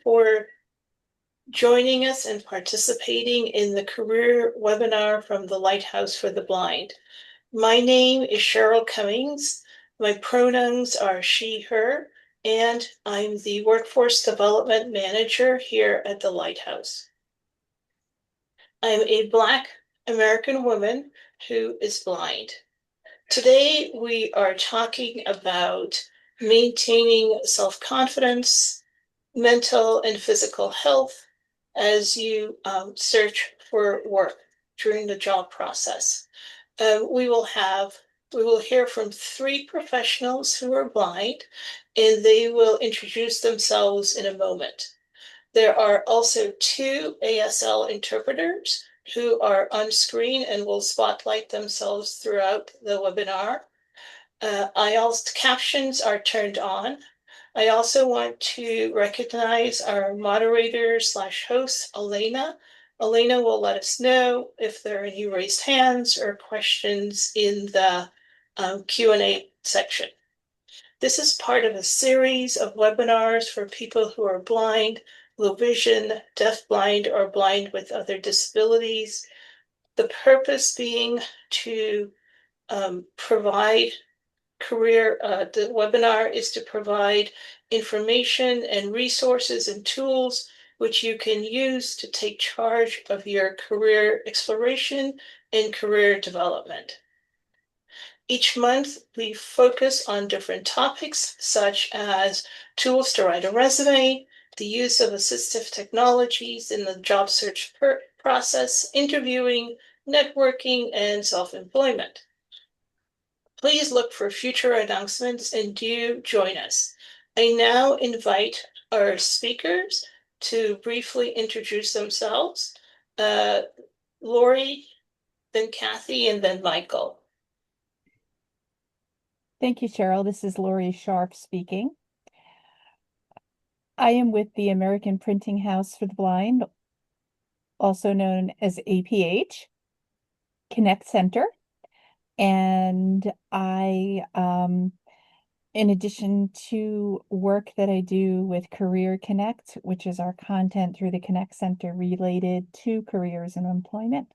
for joining us and participating in the career webinar from the Lighthouse for the Blind. My name is Cheryl Cummings. My pronouns are she, her, and I'm the Workforce Development Manager here at the Lighthouse. I'm a Black American woman who is blind. Today, we are talking about maintaining self-confidence, mental and physical health as you search for work during the job process. We will hear from 3 professionals who are blind, and they will introduce themselves in a moment. There are also 2 ASL interpreters who are on screen and will spotlight themselves throughout the webinar. Captions are turned on. I also want to recognize our moderator/host, Elena. Elena will let us know if there are any raised hands or questions in the Q&A section. This is part of a series of webinars for people who are blind, low vision, deafblind, or blind with other disabilities. The purpose being to provide the webinar is to provide information and resources and tools which you can use to take charge of your career exploration and career development. Each month, we focus on different topics such as tools to write a resume, the use of assistive technologies in the job search process, interviewing, networking, and self-employment. Please look for future announcements and do join us. I now invite our speakers to briefly introduce themselves. Lori, then Kathy, and then Michael. Thank you, Cheryl. This is Lori Sharp speaking. I am with the American Printing House for the Blind, also known as APH, Connect Center. And I, in addition to work that I do with Career Connect, which is our content through the Connect Center related to careers and employment,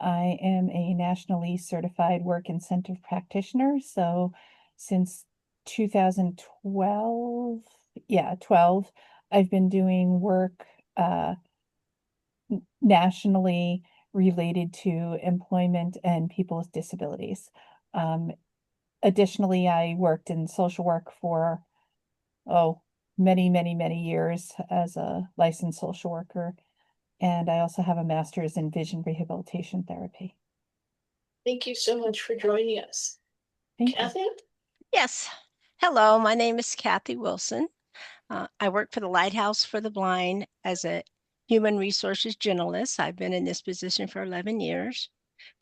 I am a nationally certified work incentive practitioner. So since 2012, 12, I've been doing work nationally related to employment and people with disabilities. Additionally, I worked in social work for, many, many, many years as a licensed social worker. And I also have a master's in vision rehabilitation therapy. Thank you so much for joining us. Kathy? Yes. Hello, my name is Kathy Wilson. I work for the Lighthouse for the Blind as a human resources generalist. I've been in this position for 11 years.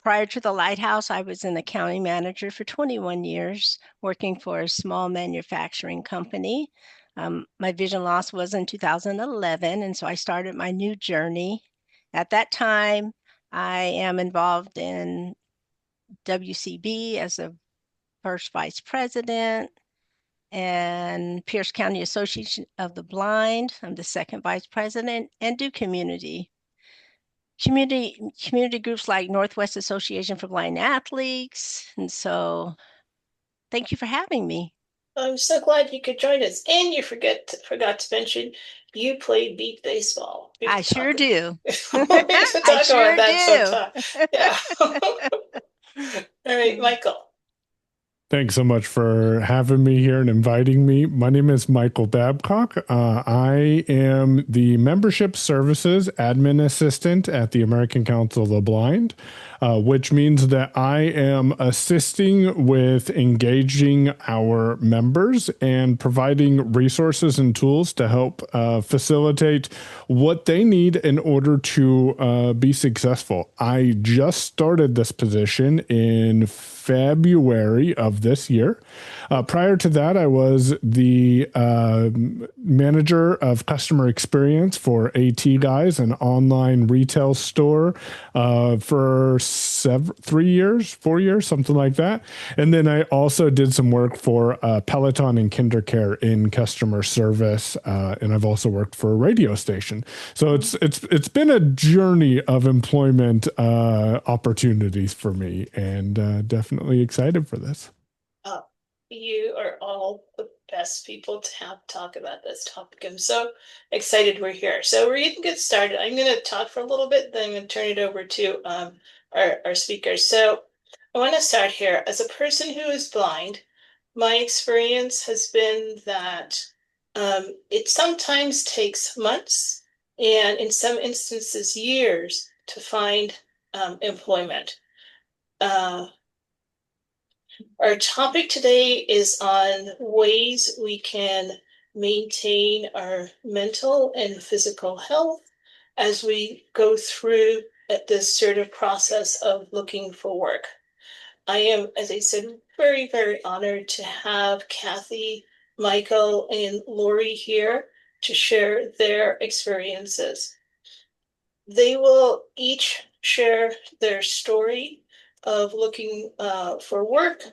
Prior to the Lighthouse, I was an accounting manager for 21 years, working for a small manufacturing company. My vision loss was in 2011, and so I started my new journey. At that time, I am involved in WCB as a first vice president, and Pierce County Association of the Blind. I'm the second vice president, and do community groups like Northwest Association for Blind Athletes. And so thank you for having me. I'm so glad you could join us. And you forgot to mention you play beat baseball. I sure do. We have to talk about that sometime. Yeah. All right, Michael. Thanks so much for having me here and inviting me. My name is Michael Babcock. I am the Membership Services Admin Assistant at the American Council of the Blind, which means that I am assisting with engaging our members and providing resources and tools to help facilitate what they need in order to be successful. I just started this position in February of this year. Prior to that, I was the manager of customer experience for AT Guys, an online retail store, for 3 years, 4 years, something like that. And then I also did some work for Peloton and KinderCare in customer service, and I've also worked for a radio station. So it's been a journey of employment opportunities for me, and definitely excited for this. Uh, you are all the best people to have talk about this topic. I'm so excited we're here. So we're going to get started. I'm going to talk for a little bit, then I'm going to turn it over to our speakers. So I want to start here. As a person who is blind, my experience has been that it sometimes takes months and in some instances years to find employment. Our topic today is on ways we can maintain our mental and physical health as we go through this sort of process of looking for work. I am, as I said, very, very honored to have Kathy, Michael, and Lori here to share their experiences. They will each share their story of looking for work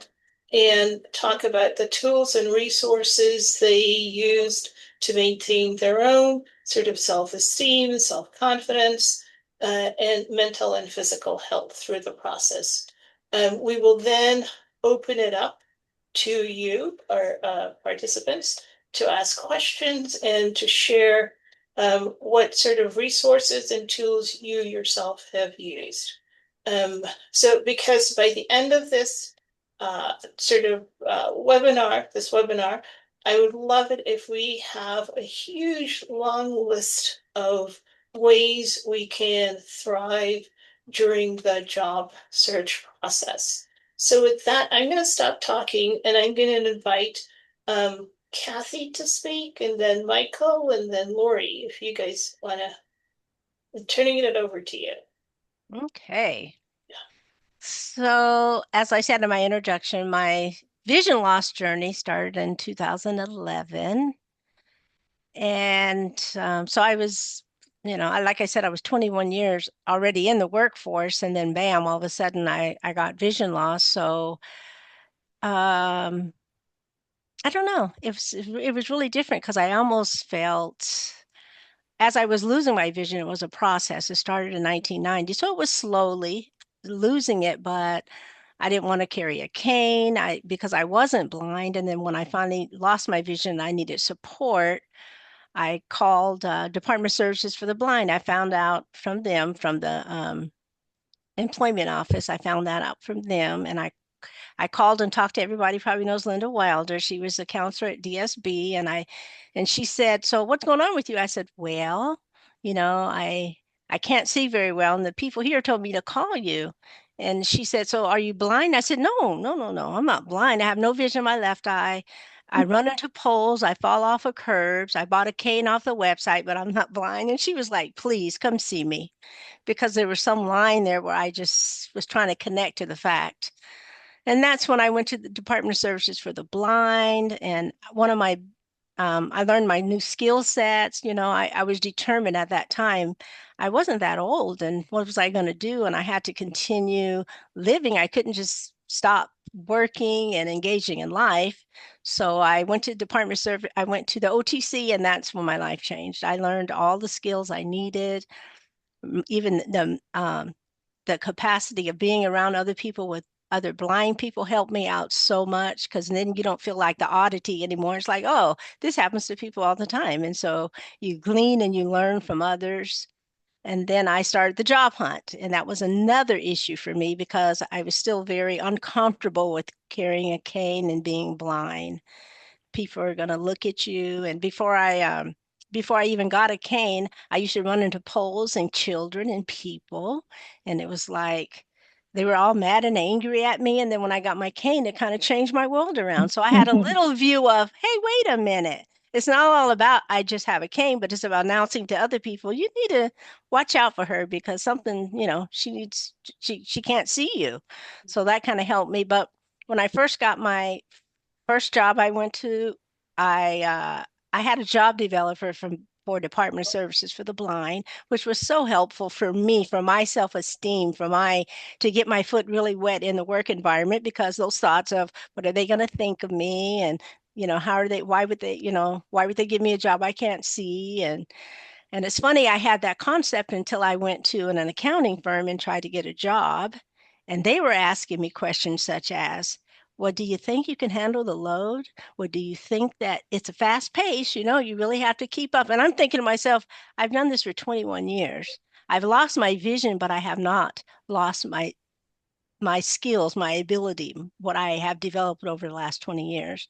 and talk about the tools and resources they used to maintain their own sort of self-esteem, self-confidence, and mental and physical health through the process. We will then open it up to you, our participants, to ask questions and to share what sort of resources and tools you yourself have used. So because by the end of this webinar, I would love it if we have a huge long list of ways we can thrive during the job search process. So with that, I'm going to stop talking and I'm going to invite Kathy to speak, and then Michael, and then Lori, if you guys want to. I'm turning it over to you. Okay. So, as I said in my introduction, my vision loss journey started in 2011. And so I was, like I said, I was 21 years already in the workforce, and then bam, all of a sudden I got vision loss. So I don't know. It was really different because I almost felt as I was losing my vision, it was a process. It started in 1990, so it was slowly losing it, but I didn't want to carry a cane because I wasn't blind. And then when I finally lost my vision, I needed support. I called Department of Services for the Blind. I found out from them, from the employment office. I found that out from them, and I called and talked to everybody. Probably knows Linda Wilder. She was a counselor at DSB, and she said, "So what's going on with you?" I said, "Well, I can't see very well, and the people here told me to call you." And she said, "So are you blind?" I said, "No, no, no, no. I'm not blind. I have no vision in my left eye. I run into poles. I fall off of curbs. I bought a cane off the website, but I'm not blind." And she was like, "Please come see me," because there was some line there where I just was trying to connect to the fact. And that's when I went to the Department of Services for the Blind. And I learned my new skill sets. I was determined at that time. I wasn't that old. And what was I going to do? And I had to continue living. I couldn't just stop working and engaging in life. So I went to Department of Service. I went to the OTC, and that's when my life changed. I learned all the skills I needed, even the capacity of being around other people with other blind people helped me out so much, because then you don't feel like the oddity anymore. It's like, oh, this happens to people all the time. And so you glean and you learn from others. And then I started the job hunt. And that was another issue for me because I was still very uncomfortable with carrying a cane and being blind. People are going to look at you. And before I even got a cane, I used to run into poles and children and people, and it was like they were all mad and angry at me. And then when I got my cane, it kind of changed my world around. So I had a little view of, hey, wait a minute. It's not all about I just have a cane, but it's about announcing to other people, you need to watch out for her because something, she can't see you. So that kind of helped me. But when I first got my First job I went to, I had a job developer for Department of Services for the Blind, which was so helpful for me, for my self-esteem, to get my foot really wet in the work environment, because those thoughts of what are they going to think of me, and how are they, why would they give me a job I can't see, and it's funny, I had that concept until I went to an accounting firm and tried to get a job. And they were asking me questions such as, well, do you think you can handle the load? Well, do you think that it's a fast pace? You really have to keep up. And I'm thinking to myself, I've done this for 21 years. I've lost my vision, but I have not lost my skills, my ability, what I have developed over the last 20 years.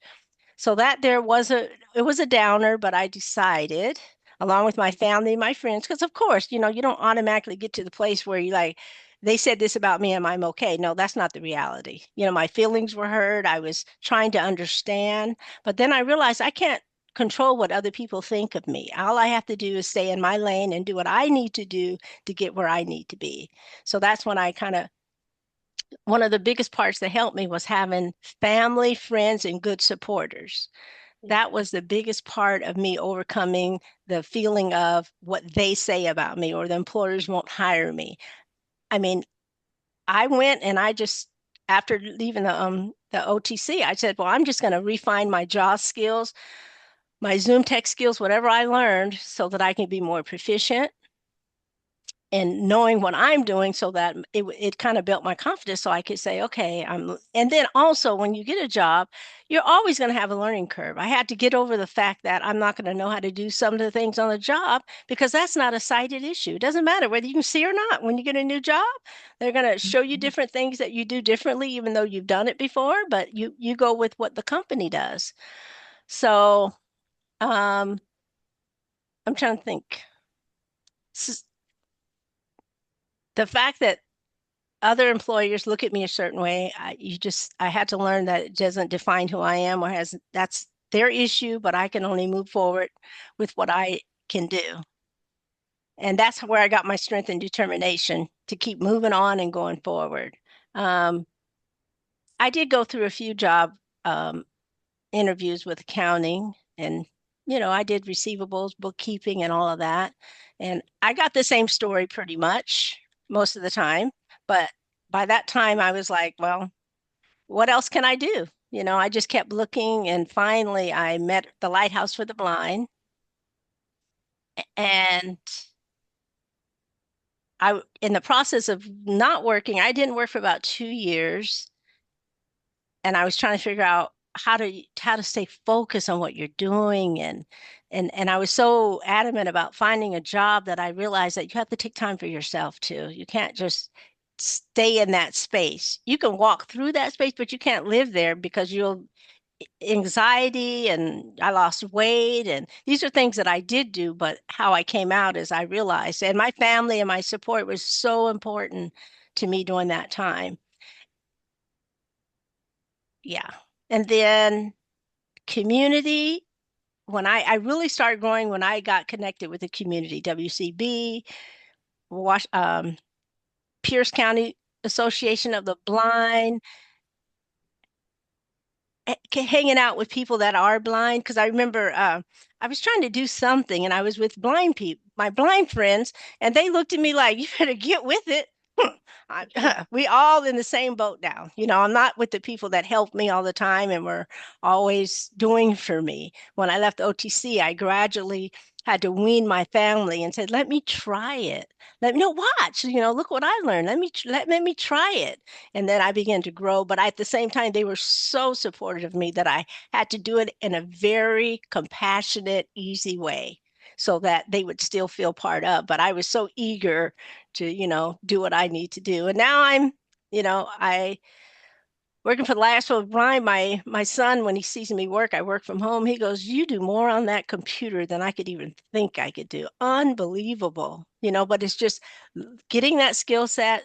So that there was it was a downer, but I decided, along with my family, my friends, because of course, you don't automatically get to the place where you like, they said this about me and I'm okay. No, that's not the reality. My feelings were hurt. I was trying to understand, but then I realized I can't control what other people think of me. All I have to do is stay in my lane and do what I need to do to get where I need to be. So that's when I kind of one of the biggest parts that helped me was having family, friends, and good supporters. That was the biggest part of me overcoming the feeling of what they say about me or the employers won't hire me. I mean, I went and I just, after leaving the OTC, I said, well, I'm just going to refine my JAWS skills, my Zoom tech skills, whatever I learned, so that I can be more proficient and knowing what I'm doing, so that it kind of built my confidence, so I could say, okay, and then also when you get a job, you're always going to have a learning curve. I had to get over the fact that I'm not going to know how to do some of the things on the job, because that's not a cited issue. It doesn't matter whether you can see or not. When you get a new job, they're going to show you different things that you do differently, even though you've done it before, but you go with what the company does. So um, I'm trying to think. The fact that other employers look at me a certain way, I had to learn that it doesn't define who I am, or that's their issue, but I can only move forward with what I can do. And that's where I got my strength and determination to keep moving on and going forward. Um, I did go through a few job um, interviews with accounting, and I did receivables, bookkeeping, and all of that. And I got the same story pretty much most of the time. But by that time, I was like, well, what else can I do? I just kept looking, and finally I met the Lighthouse for the Blind. And in the process of not working, I didn't work for about 2 years, and I was trying to figure out how to stay focused on what you're doing, and I was so adamant about finding a job that I realized that you have to take time for yourself too. You can't just stay in that space. You can walk through that space, but you can't live there, because you'll anxiety, and I lost weight, and these are things that I did do, but how I came out is I realized, and my family and my support was so important to me during that time. Yeah. And then community, when I really started growing, when I got connected with the community, WCB, Pierce County Association of the Blind, hanging out with people that are blind. Because I remember I was trying to do something, and I was with blind people, my blind friends, and they looked at me like, you better get with it. We all in the same boat now. I'm not with the people that help me all the time and were always doing for me. When I left OTC, I gradually had to wean my family and said, let me try it. Let me know, watch, look what I learned. Let me try it. And then I began to grow. But at the same time, they were so supportive of me that I had to do it in a very compassionate, easy way, so that they would still feel part of. But I was so eager to, do what I need to do. And now I working for the Lighthouse Blind. My son, when he sees me work, I work from home. He goes, "You do more on that computer than I could even think I could do." Unbelievable, but it's just getting that skill set,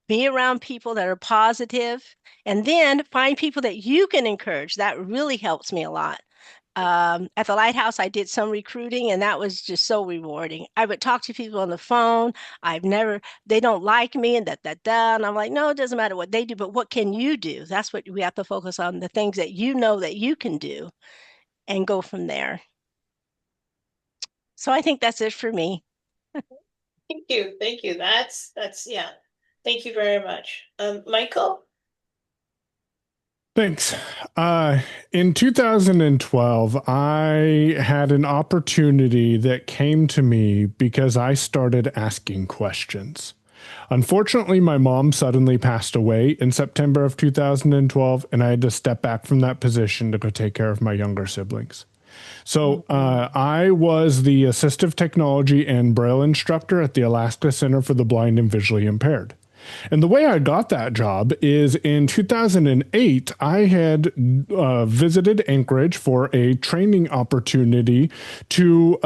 be around people that are positive, and then find people that you can encourage. That really helps me a lot. At the Lighthouse, I did some recruiting, and that was just so rewarding. I would talk to people on the phone. They don't like me, and da. And I'm like, no, it doesn't matter what they do, but what can you do? That's what we have to focus on, the things that you know that you can do, and go from there. So I think that's it for me. Thank you. Thank you. Yeah. Thank you very much. Michael? Thanks. In 2012, I had an opportunity that came to me because I started asking questions. Unfortunately, my mom suddenly passed away in September of 2012, and I had to step back from that position to go take care of my younger siblings. So I was the assistive technology and Braille instructor at the Alaska Center for the Blind and Visually Impaired. And the way I got that job is in 2008, I had visited Anchorage for a training opportunity to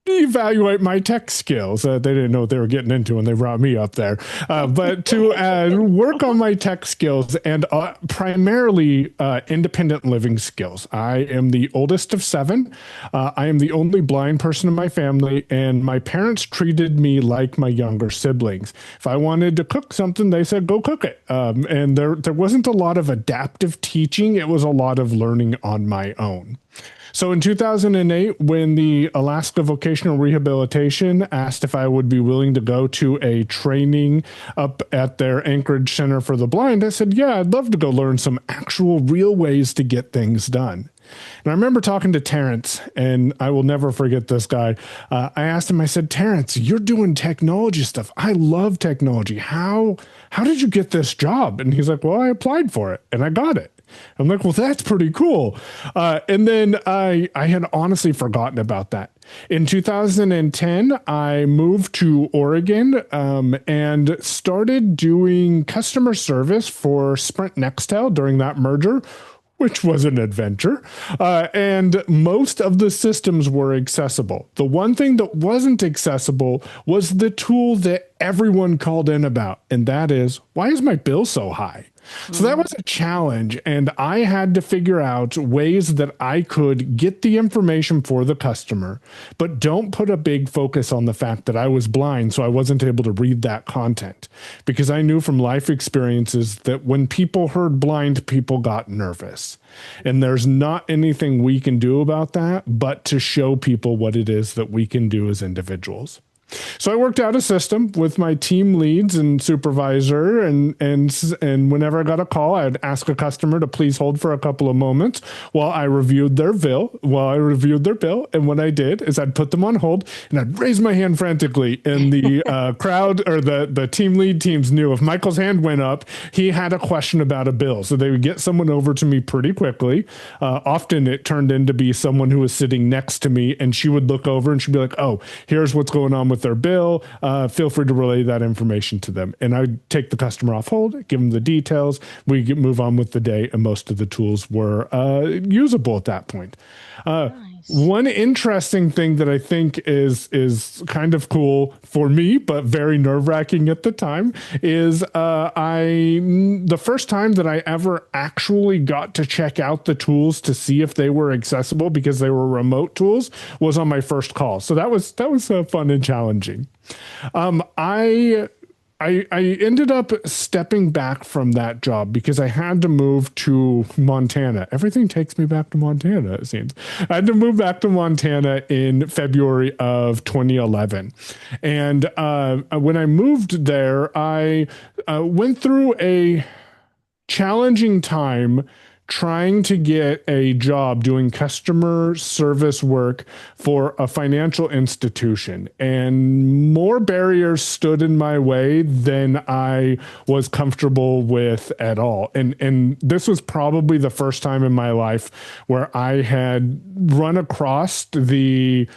evaluate my tech skills. They didn't know what they were getting into when they brought me up there. But to work on my tech skills and primarily independent living skills. I am the oldest of 7. I am the only blind person in my family, and my parents treated me like my younger siblings. If I wanted to cook something, they said, go cook it. And there wasn't a lot of adaptive teaching. It was a lot of learning on my own. So in 2008, when the Alaska Vocational Rehabilitation asked if I would be willing to go to a training up at their Anchorage Center for the Blind, I said, yeah, I'd love to go learn some actual real ways to get things done. And I remember talking to Terrence, and I will never forget this guy. I asked him, I said, Terrence, you're doing technology stuff. I love technology. How did you get this job? And he's like, well, I applied for it and I got it. I'm like, well, that's pretty cool. And then I had honestly forgotten about that. In 2010, I moved to Oregon and started doing customer service for Sprint Nextel during that merger, which was an adventure. And most of the systems were accessible. The one thing that wasn't accessible was the tool that everyone called in about, and that is, why is my bill so high? So that was a challenge, and I had to figure out ways that I could get the information for the customer, but don't put a big focus on the fact that I was blind, so I wasn't able to read that content. Because I knew from life experiences that when people heard blind, people got nervous. And there's not anything we can do about that, but to show people what it is that we can do as individuals. So I worked out a system with my team leads and supervisor, and whenever I got a call, I'd ask a customer to please hold for a couple of moments while I reviewed their bill. And what I did is I'd put them on hold and I'd raise my hand frantically, and the crowd or the team lead teams knew if Michael's hand went up, he had a question about a bill. So they would get someone over to me pretty quickly. Often it turned into be someone who was sitting next to me, and she would look over and she'd be like, oh, here's what's going on with their bill. Feel free to relay that information to them. And I would take the customer off hold, give them the details. We move on with the day, and most of the tools were usable at that point. Nice. One interesting thing that I think is kind of cool for me, but very nerve-wracking at the time, is the first time that I ever actually got to check out the tools to see if they were accessible because they were remote tools was on my first call. So that was fun and challenging. I ended up stepping back from that job because I had to move to Montana. Everything takes me back to Montana, it seems. I had to move back to Montana in February of 2011. And when I moved there, I went through a challenging time trying to get a job doing customer service work for a financial institution, and more barriers stood in my way than I was comfortable with at all. And this was probably the first time in my life where I had run across the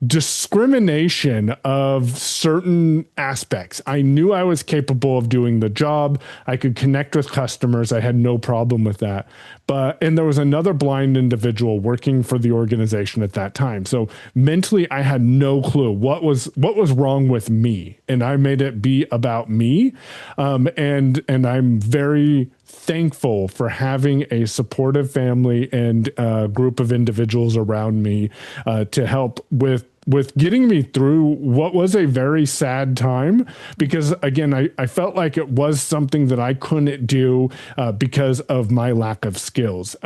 discrimination of certain aspects. I knew I was capable of doing the job. I could connect with customers. I had no problem with that. And there was another blind individual working for the organization at that time. So mentally, I had no clue what was wrong with me, and I made it be about me. And I'm very thankful for having a supportive family and group of individuals around me to help with getting me through what was a very sad time, because again, I felt like it was something that I couldn't do because of my lack of skills.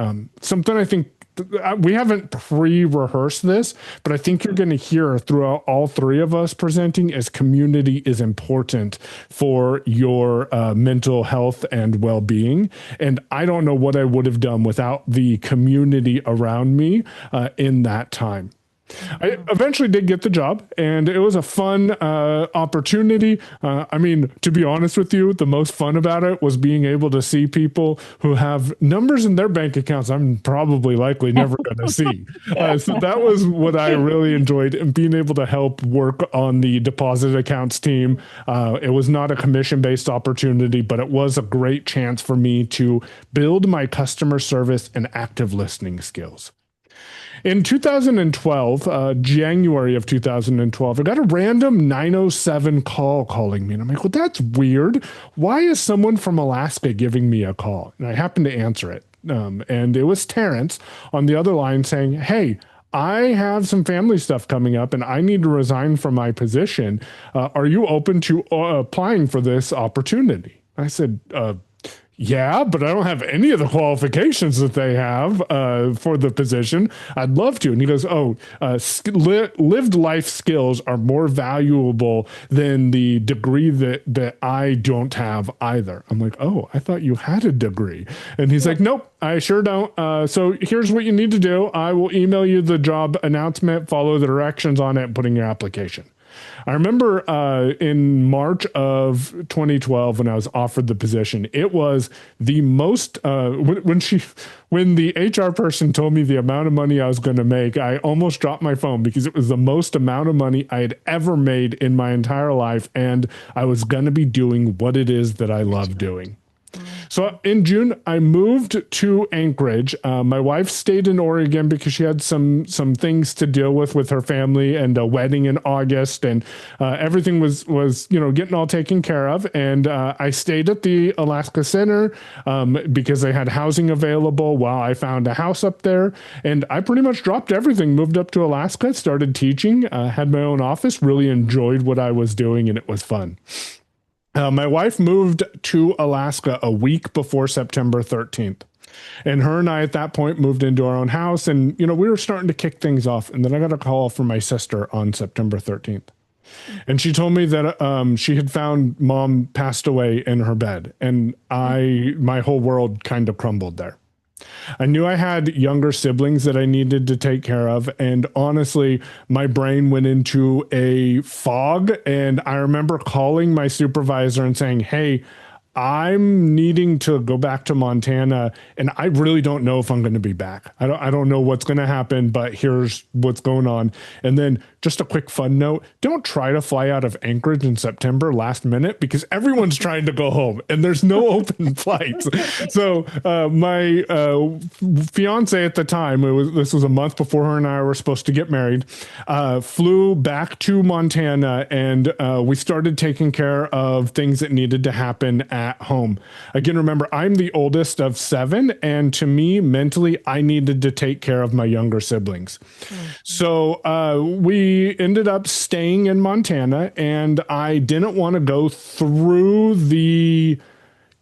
Something I think we haven't pre-rehearsed this, but I think you're going to hear throughout all three of us presenting as community is important for your mental health and well-being. And I don't know what I would have done without the community around me in that time. I eventually did get the job, and it was a fun opportunity. I mean, to be honest with you, the most fun about it was being able to see people who have numbers in their bank accounts I'm probably likely never going to see. So that was what I really enjoyed, and being able to help work on the deposit accounts team. It was not a commission-based opportunity, but it was a great chance for me to build my customer service and active listening skills. In 2012, January of 2012, I got a random 907 call calling me. And I'm like, well, that's weird. Why is someone from Alaska giving me a call? And I happened to answer it. And it was Terrence on the other line saying, hey, I have some family stuff coming up and I need to resign from my position. Are you open to applying for this opportunity? I said, yeah, but I don't have any of the qualifications that they have for the position. I'd love to. And he goes, lived life skills are more valuable than the degree that I don't have either. I'm like, oh, I thought you had a degree. And he's like, nope, I sure don't. So here's what you need to do. I will email you the job announcement, follow the directions on it, and put in your application. I remember in March of 2012 when I was offered the position, it was the most when the HR person told me the amount of money I was going to make, I almost dropped my phone because it was the most amount of money I had ever made in my entire life, and I was going to be doing what it is that I love doing. So in June, I moved to Anchorage. My wife stayed in Oregon because she had some things to deal with her family and a wedding in August, and everything was getting all taken care of. And I stayed at the Alaska Center because they had housing available while I found a house up there. And I pretty much dropped everything, moved up to Alaska, started teaching, had my own office, really enjoyed what I was doing, and it was fun. My wife moved to Alaska a week before September 13th. And her and I at that point moved into our own house, and we were starting to kick things off. And then I got a call from my sister on September 13th. And she told me that she had found mom passed away in her bed. And my whole world kind of crumbled there. I knew I had younger siblings that I needed to take care of. And honestly, my brain went into a fog. And I remember calling my supervisor and saying, hey, I'm needing to go back to Montana, and I really don't know if I'm going to be back. I don't know what's going to happen, but here's what's going on. And then just a quick fun note, don't try to fly out of Anchorage in September last minute because everyone's trying to go home and there's no open flights. So my fiance at the time, this was a month before her and I were supposed to get married, flew back to Montana, and we started taking care of things that needed to happen at home. Again, remember, I'm the oldest of 7, and to me, mentally, I needed to take care of my younger siblings. Mm-hmm. So we ended up staying in Montana, and I didn't want to go through the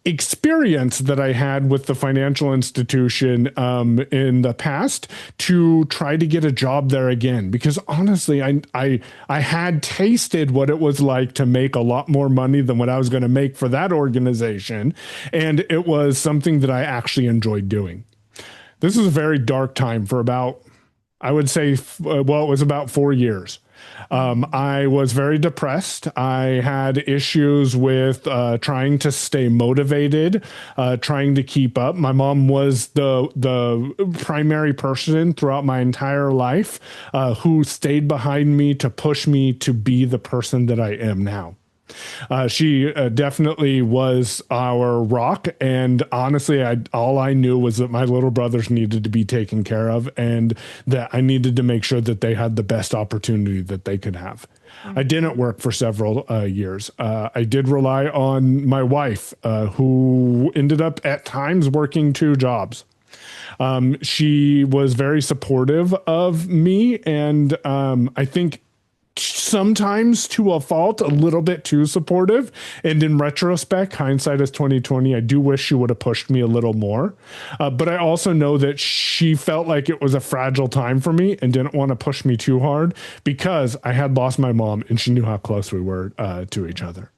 experience that I had with the financial institution in the past to try to get a job there again, because honestly, I had tasted what it was like to make a lot more money than what I was going to make for that organization, and it was something that I actually enjoyed doing. This was a very dark time for about, I would say, it was about 4 years. I was very depressed. I had issues with trying to stay motivated, trying to keep up. My mom was the primary person throughout my entire life who stayed behind me to push me to be the person that I am now. She definitely was our rock. And honestly, all I knew was that my little brothers needed to be taken care of and that I needed to make sure that they had the best opportunity that they could have. I didn't work for several years. I did rely on my wife, who ended up at times working 2 jobs. She was very supportive of me, and I think sometimes to a fault, a little bit too supportive. And in retrospect, hindsight is 2020. I do wish she would have pushed me a little more. But I also know that she felt like it was a fragile time for me and didn't want to push me too hard because I had lost my mom and she knew how close we were to each other.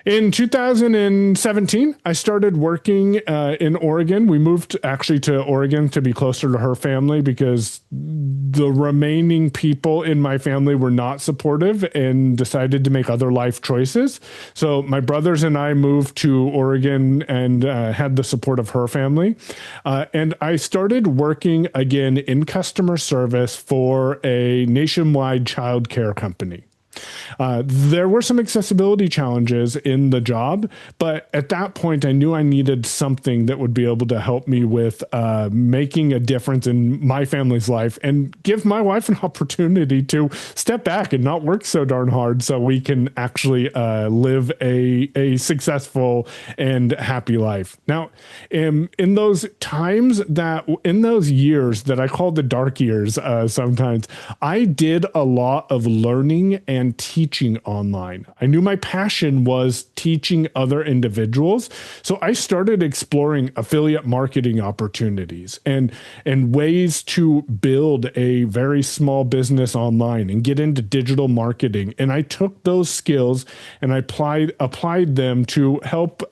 In 2017, I started working in Oregon. We moved actually to Oregon to be closer to her family because the remaining people in my family were not supportive and decided to make other life choices. So my brothers and I moved to Oregon and had the support of her family. And I started working again in customer service for a nationwide childcare company. There were some accessibility challenges in the job, but at that point, I knew I needed something that would be able to help me with making a difference in my family's life and give my wife an opportunity to step back and not work so darn hard so we can actually live a successful and happy life. Now, in those times in those years that I call the dark years sometimes, I did a lot of learning and teaching online. I knew my passion was teaching other individuals. So I started exploring affiliate marketing opportunities and ways to build a very small business online and get into digital marketing. And I took those skills and I applied them to help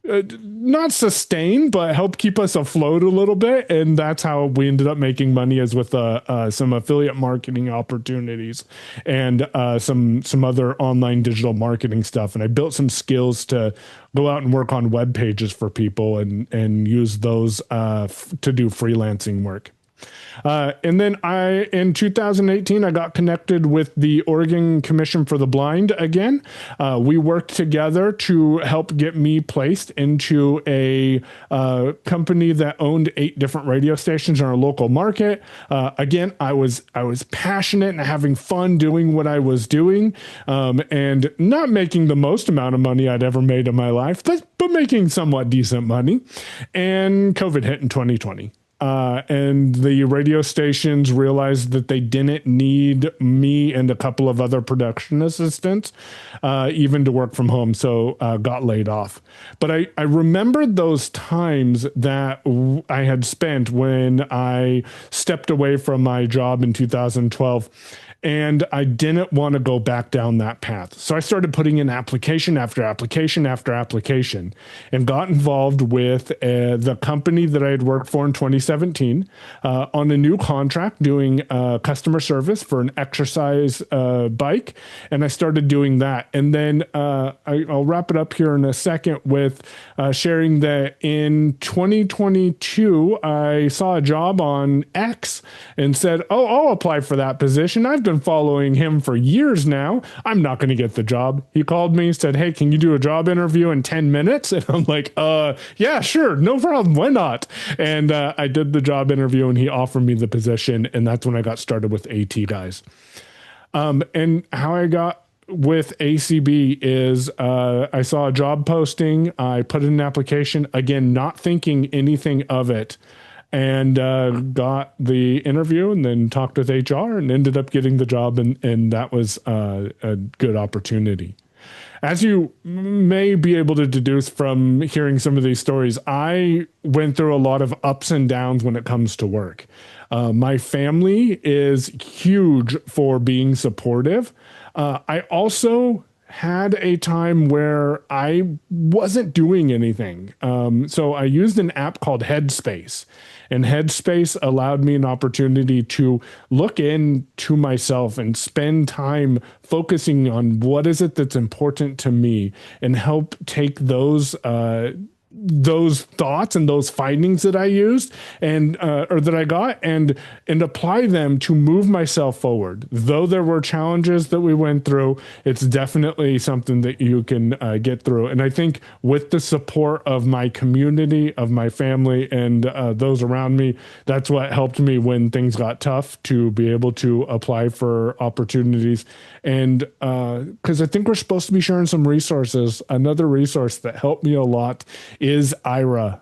not sustain, but help keep us afloat a little bit. And that's how we ended up making money, is with some affiliate marketing opportunities and some other online digital marketing stuff. And I built some skills to go out and work on web pages for people and use those to do freelancing work. And then in 2018, I got connected with the Oregon Commission for the Blind again. We worked together to help get me placed into a company that owned 8 different radio stations in our local market. Again, I was passionate and having fun doing what I was doing, and not making the most amount of money I'd ever made in my life, but making somewhat decent money. And COVID hit in 2020. And the radio stations realized that they didn't need me and a couple of other production assistants, even to work from home. So got laid off. But I remembered those times that I had spent when I stepped away from my job in 2012. And I didn't want to go back down that path. So I started putting in application after application after application and got involved with the company that I had worked for in 2017 on a new contract doing customer service for an exercise bike. And I started doing that. And then I'll wrap it up here in a second with sharing that in 2022, I saw a job on X and said, oh, I'll apply for that position. I've been following him for years now. I'm not going to get the job. He called me, said, hey, can you do a job interview in 10 minutes? And I'm like, yeah, sure. No problem. Why not? And I did the job interview and he offered me the position. And that's when I got started with AT Guys. And how I got with ACB is I saw a job posting. I put in an application, again, not thinking anything of it, and got the interview and then talked with HR and ended up getting the job. And that was a good opportunity. As you may be able to deduce from hearing some of these stories, I went through a lot of ups and downs when it comes to work. My family is huge for being supportive. I also had a time where I wasn't doing anything. So I used an app called Headspace. And Headspace allowed me an opportunity to look into myself and spend time focusing on what is it that's important to me and help take those those thoughts and those findings that I used and or that I got and apply them to move myself forward. Though there were challenges that we went through, it's definitely something that you can get through. And I think with the support of my community, of my family, and those around me, that's what helped me when things got tough to be able to apply for opportunities. And because I think we're supposed to be sharing some resources. Another resource that helped me a lot is IRA.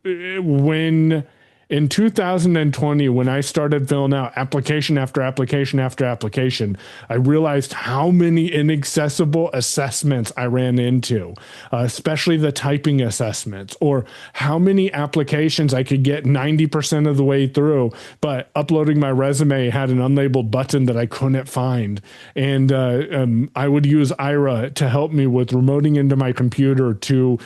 When in 2020, when I started filling out application after application after application, I realized how many inaccessible assessments I ran into, especially the typing assessments, or how many applications I could get 90% of the way through, but uploading my resume had an unlabeled button that I couldn't find. And I would use IRA to help me with remoting into my computer to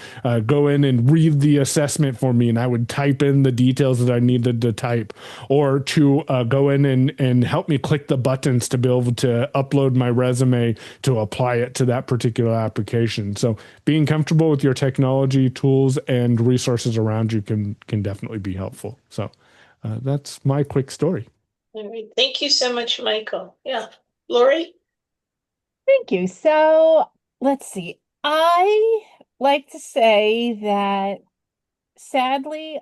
go in and read the assessment for me, and I would type in the details that I needed to type, or to go in and help me click the buttons to be able to upload my resume to apply it to that particular application. So being comfortable with your technology tools and resources around you can definitely be helpful. So that's my quick story. All right. Thank you so much, Michael. Yeah. Lori? Thank you. So let's see. I like to say that sadly,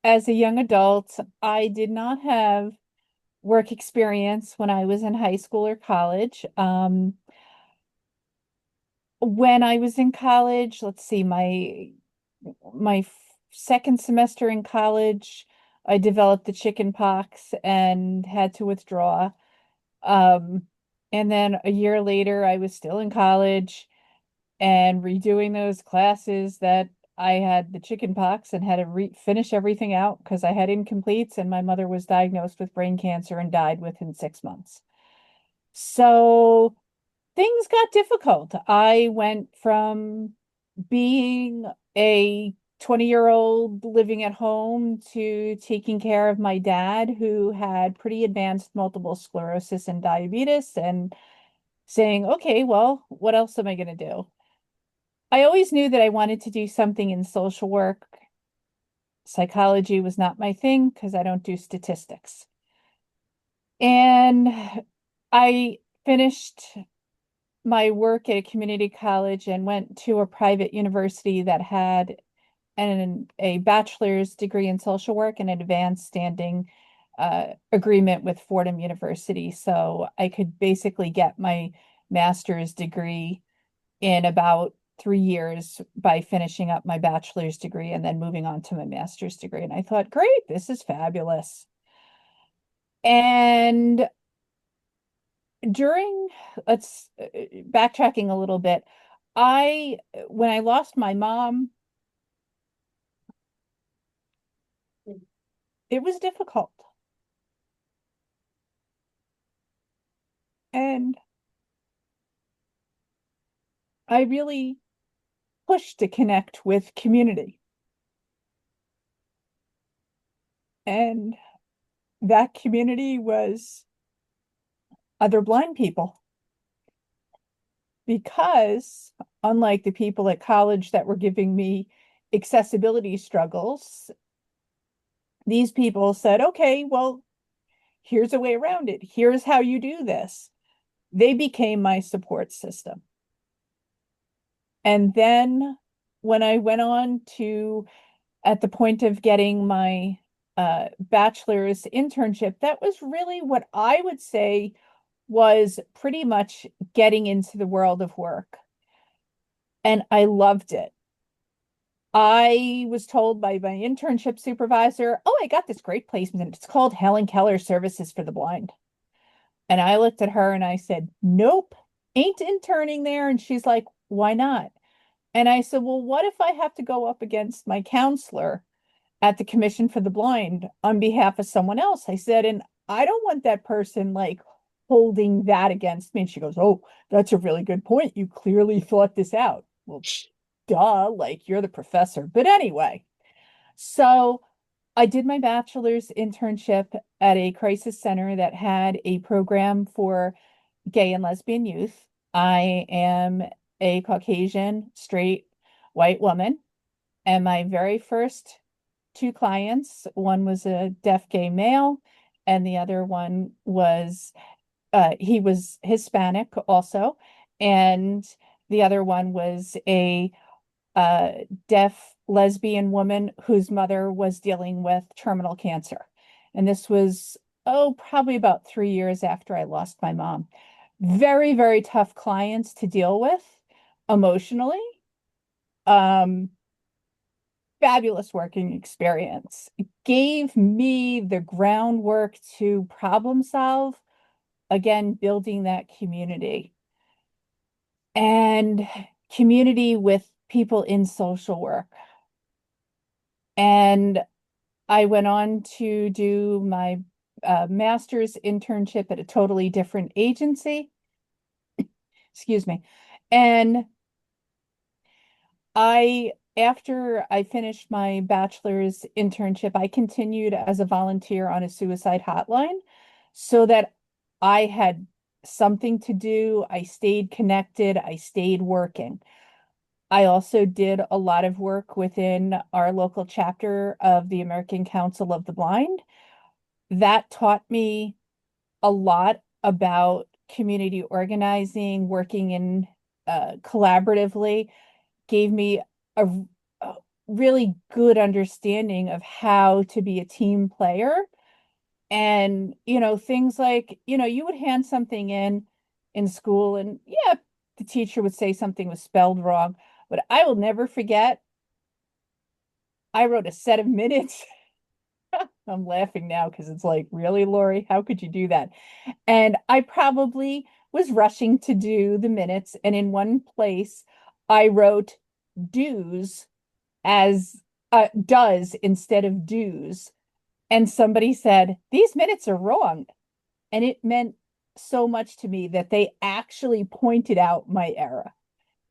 as a young adult, I did not have work experience when I was in high school or college. When I was in college, let's see, my second semester in college, I developed the chicken pox and had to withdraw. And then a year later, I was still in college and redoing those classes that I had the chicken pox and had to finish everything out because I had incompletes, and my mother was diagnosed with brain cancer and died within 6 months. So things got difficult. I went from being a 20-year-old living at home to taking care of my dad, who had pretty advanced multiple sclerosis and diabetes, and saying, okay, well, what else am I going to do? I always knew that I wanted to do something in social work. Psychology was not my thing because I don't do statistics. And I finished my work at a community college and went to a private university that had a bachelor's degree in social work and an advanced standing agreement with Fordham University. So I could basically get my master's degree in about 3 years by finishing up my bachelor's degree and then moving on to my master's degree. And I thought, great, this is fabulous. And during, let's backtracking a little bit, when I lost my mom, it was difficult. And I really pushed to connect with community. And that community was other blind people. Because unlike the people at college that were giving me accessibility struggles, these people said, okay, well, here's a way around it. Here's how you do this. They became my support system. And then when I went on to, at the point of getting my bachelor's internship, that was really what I would say was pretty much getting into the world of work. And I loved it. I was told by my internship supervisor, oh, I got this great placement. It's called Helen Keller Services for the Blind. And I looked at her and I said, nope, ain't interning there. And she's like, why not? And I said, well, what if I have to go up against my counselor at the Commission for the Blind on behalf of someone else? I said, and I don't want that person like holding that against me. And she goes, oh, that's a really good point. You clearly thought this out. Well, duh, like you're the professor. But anyway, so I did my bachelor's internship at a crisis center that had a program for gay and lesbian youth. I am a Caucasian, straight, white woman. And my very first two clients, one was a deaf gay male, and the other one was he was Hispanic also, and the other one was a deaf lesbian woman whose mother was dealing with terminal cancer. And this was, oh, probably about 3 years after I lost my mom. Very, very tough clients to deal with emotionally. Um, Fabulous working experience. It gave me the groundwork to problem solve, again, building that community and community with people in social work. And I went on to do my master's internship at a totally different agency. Excuse me. And after I finished my bachelor's internship, I continued as a volunteer on a suicide hotline so that I had something to do. I stayed connected, I stayed working. I also did a lot of work within our local chapter of the American Council of the Blind. That taught me a lot about community organizing, working in collaboratively, gave me a, a really good understanding of how to be a team player. And, things like, you would hand something in school, and yeah, the teacher would say something was spelled wrong. But I will never forget, I wrote a set of minutes. I'm laughing now because it's like, really, Lori, how could you do that? And I probably was rushing to do the minutes. And in one place, I wrote dues as does instead of dues. And somebody said, these minutes are wrong. And it meant so much to me that they actually pointed out my error.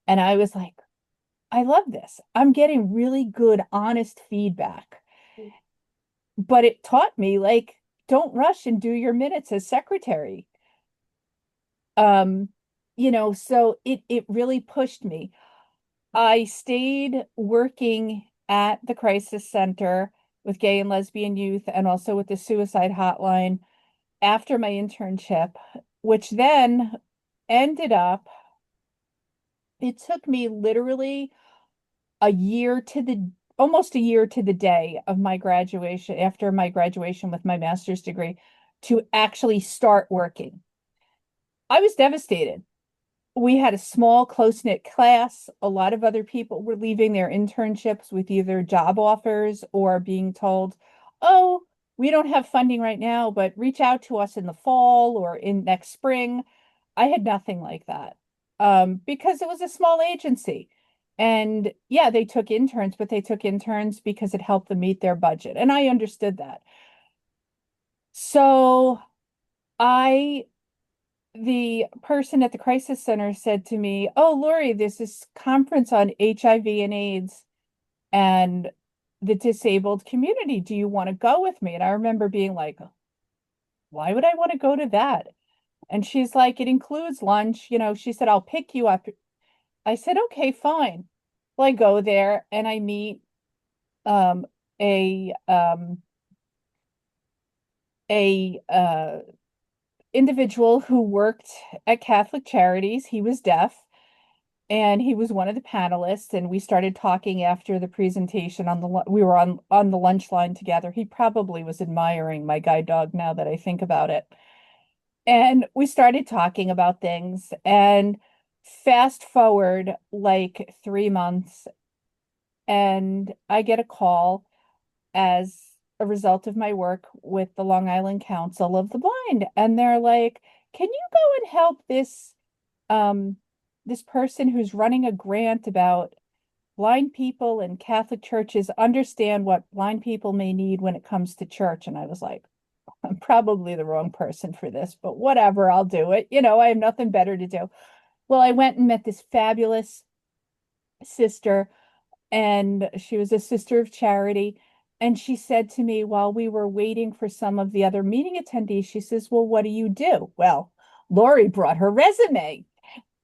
And I was like, I love this. I'm getting really good, honest feedback. But it taught me, like, don't rush and do your minutes as secretary. Um, so it really pushed me. I stayed working at the crisis center with gay and lesbian youth and also with the suicide hotline after my internship, which then ended up, it took me literally almost a year to the day of my graduation, after my graduation with my master's degree, to actually start working. I was devastated. We had a small, close-knit class. A lot of other people were leaving their internships with either job offers or being told, oh, we don't have funding right now, but reach out to us in the fall or in next spring. I had nothing like that because it was a small agency. And yeah, they took interns, but they took interns because it helped them meet their budget. And I understood that. So I the person at the crisis center said to me, oh, Lori, there's this conference on HIV and AIDS and the disabled community. Do you want to go with me? And I remember being like, why would I want to go to that? And she's like, it includes lunch. She said, I'll pick you up. I said, okay, fine. Well, I go there and I meet um, a individual who worked at Catholic Charities. He was deaf and he was one of the panelists, and we started talking after the presentation we were on the lunch line together. He probably was admiring my guide dog now that I think about it. And we started talking about things, and fast forward like 3 months, and I get a call as a result of my work with the Long Island Council of the Blind. And they're like, can you go and help um this person who's running a grant about blind people and Catholic churches understand what blind people may need when it comes to church? And I was like, I'm probably the wrong person for this, but whatever, I'll do it. I have nothing better to do. Well, I went and met this fabulous sister, and she was a sister of charity. And she said to me while we were waiting for some of the other meeting attendees, she says, well, what do you do? Well, Lori brought her resume.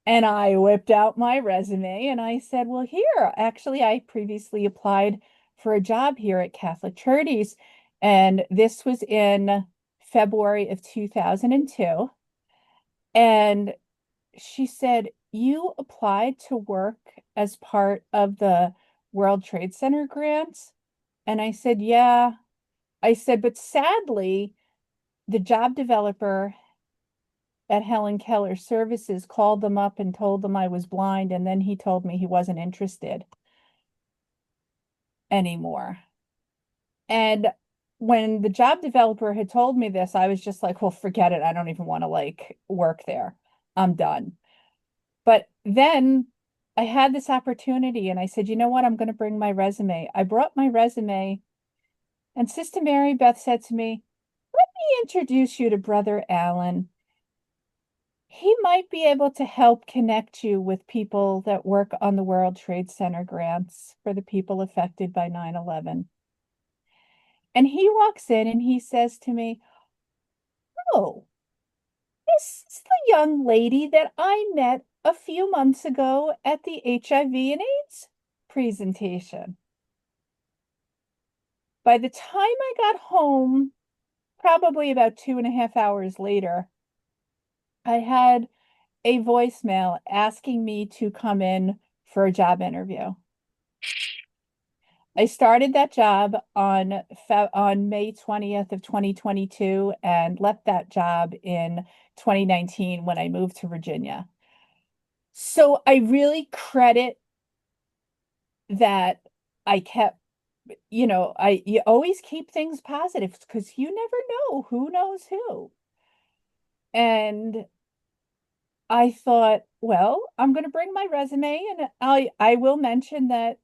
And I whipped out my resume and I said, well, here, actually, I previously applied for a job here at Catholic Charities. And this was in February of 2002. And she said, you applied to work as part of the World Trade Center grants? And I said, yeah. I said, but sadly, the job developer at Helen Keller Services called them up and told them I was blind, and then he told me he wasn't interested anymore. And when the job developer had told me this, I was just like, well, forget it. I don't even want to like work there. I'm done. But then I had this opportunity and I said, you know what? I'm going to bring my resume. I brought my resume, and Sister Mary Beth said to me, let me introduce you to Brother Alan. He might be able to help connect you with people that work on the World Trade Center grants for the people affected by 9/11. And he walks in and he says to me, oh, this is the young lady that I met a few months ago at the HIV and AIDS presentation. By the time I got home, probably about 2.5 hours later, I had a voicemail asking me to come in for a job interview. I started that job on May 20th of 2022 and left that job in 2019 when I moved to Virginia. So I really credit that I kept, you always keep things positive because you never know who knows who. And I thought, well, I'm going to bring my resume and I will mention that,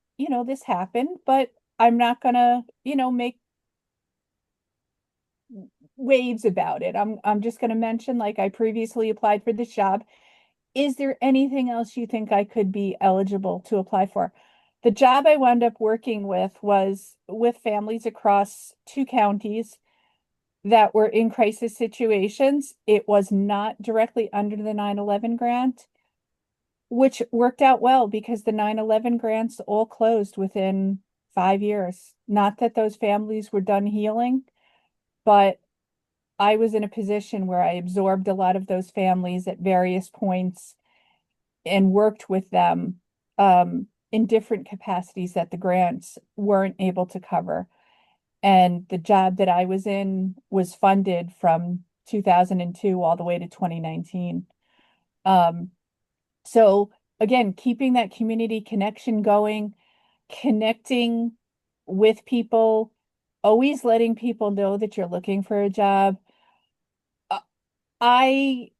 this happened, but I'm not going to, make waves about it. I'm just going to mention like I previously applied for this job. Is there anything else you think I could be eligible to apply for? The job I wound up working with was with families across 2 counties that were in crisis situations. It was not directly under the 9/11 grant, which worked out well because the 9/11 grants all closed within 5 years. Not that those families were done healing, but I was in a position where I absorbed a lot of those families at various points and worked with them in different capacities that the grants weren't able to cover. And the job that I was in was funded from 2002 all the way to 2019. So again, keeping that community connection going, connecting with people, always letting people know that you're looking for a job. I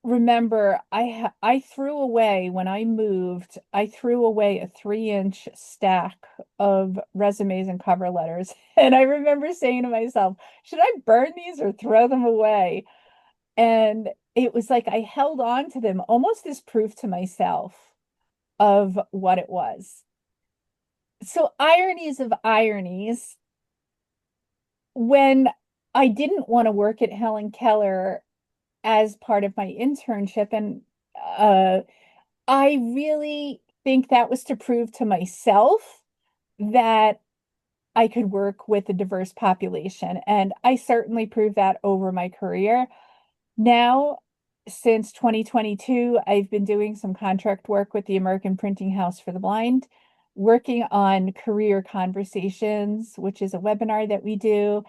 remember I threw away when I moved, I threw away a 3-inch stack of resumes and cover letters. And I remember saying to myself, should I burn these or throw them away? And it was like I held on to them almost as proof to myself of what it was. So, ironies of ironies, when I didn't want to work at Helen Keller as part of my internship, and I really think that was to prove to myself that I could work with a diverse population. And I certainly proved that over my career. Now, since 2022, I've been doing some contract work with the American Printing House for the Blind, working on career conversations, which is a webinar that we do.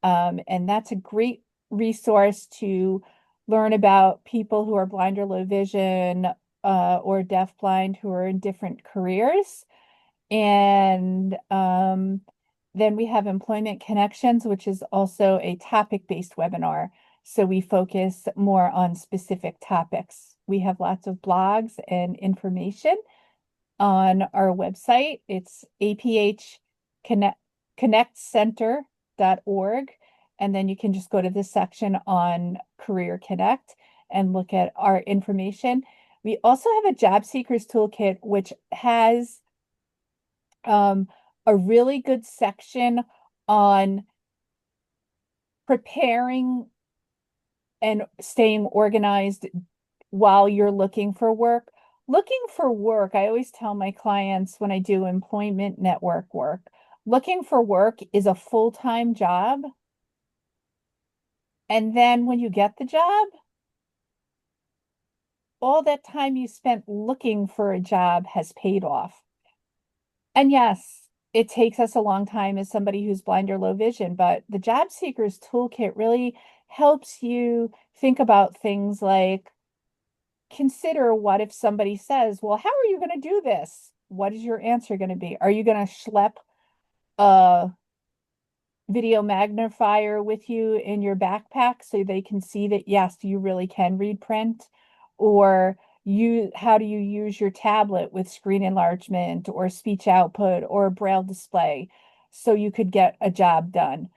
And that's a great resource to learn about people who are blind or low vision or deafblind who are in different careers. And then we have Employment Connections, which is also a topic-based webinar. So we focus more on specific topics. We have lots of blogs and information on our website. It's aphconnectcenter.org. And then you can just go to this section on Career Connect and look at our information. We also have a job seekers toolkit, which has a really good section on preparing and staying organized while you're looking for work. Looking for work, I always tell my clients when I do employment network work, looking for work is a full-time job. And then when you get the job, all that time you spent looking for a job has paid off. And yes, it takes us a long time as somebody who's blind or low vision, but the Job Seekers Toolkit really helps you think about things like consider what if somebody says, well, how are you going to do this? What is your answer going to be? Are you going to schlep a video magnifier with you in your backpack so they can see that, yes, you really can read print? Or how do you use your tablet with screen enlargement or speech output or a braille display so you could get a job done?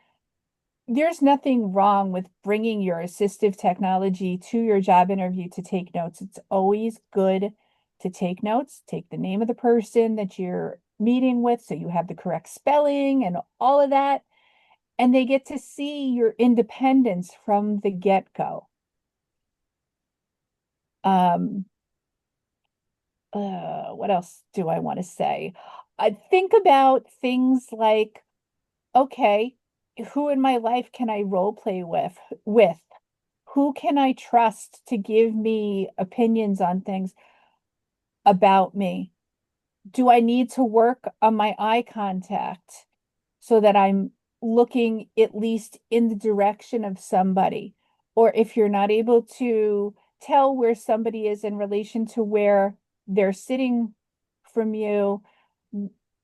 There's nothing wrong with bringing your assistive technology to your job interview to take notes. It's always good to take notes, take the name of the person that you're meeting with so you have the correct spelling and all of that. And they get to see your independence from the get-go. What else do I want to say? I think about things like, okay, who in my life can I role play with? Who can I trust to give me opinions on things about me? Do I need to work on my eye contact so that I'm looking at least in the direction of somebody? Or if you're not able to tell where somebody is in relation to where they're sitting from you,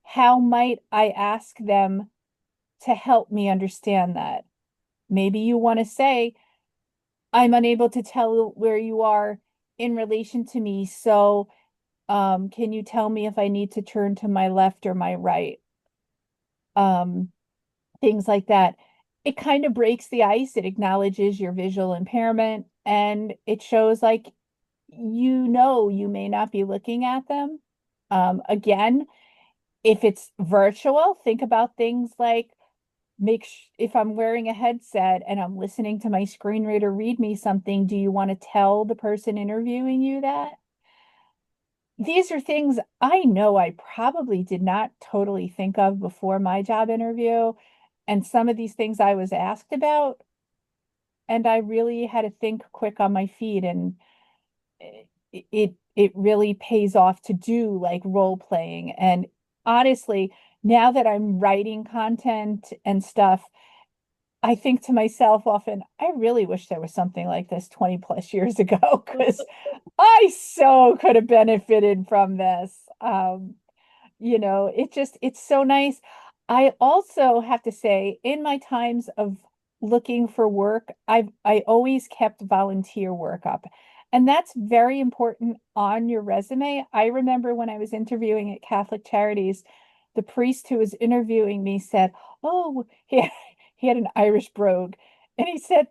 how might I ask them to help me understand that? Maybe you want to say, I'm unable to tell where you are in relation to me. So, can you tell me if I need to turn to my left or my right? Um, Things like that. It kind of breaks the ice. It acknowledges your visual impairment and it shows like, you may not be looking at them. Again, if it's virtual, think about things like if I'm wearing a headset and I'm listening to my screen reader read me something, do you want to tell the person interviewing you that? These are things I know I probably did not totally think of before my job interview. And some of these things I was asked about, and I really had to think quick on my feet. And it really pays off to do like role playing. And honestly, now that I'm writing content and stuff, I think to myself often, I really wish there was something like this 20 plus years ago because I so could have benefited from this. It's so nice. I also have to say, in my times of looking for work, I always kept volunteer work up. And that's very important on your resume. I remember when I was interviewing at Catholic Charities, the priest who was interviewing me said, oh, he had an Irish brogue. And he said,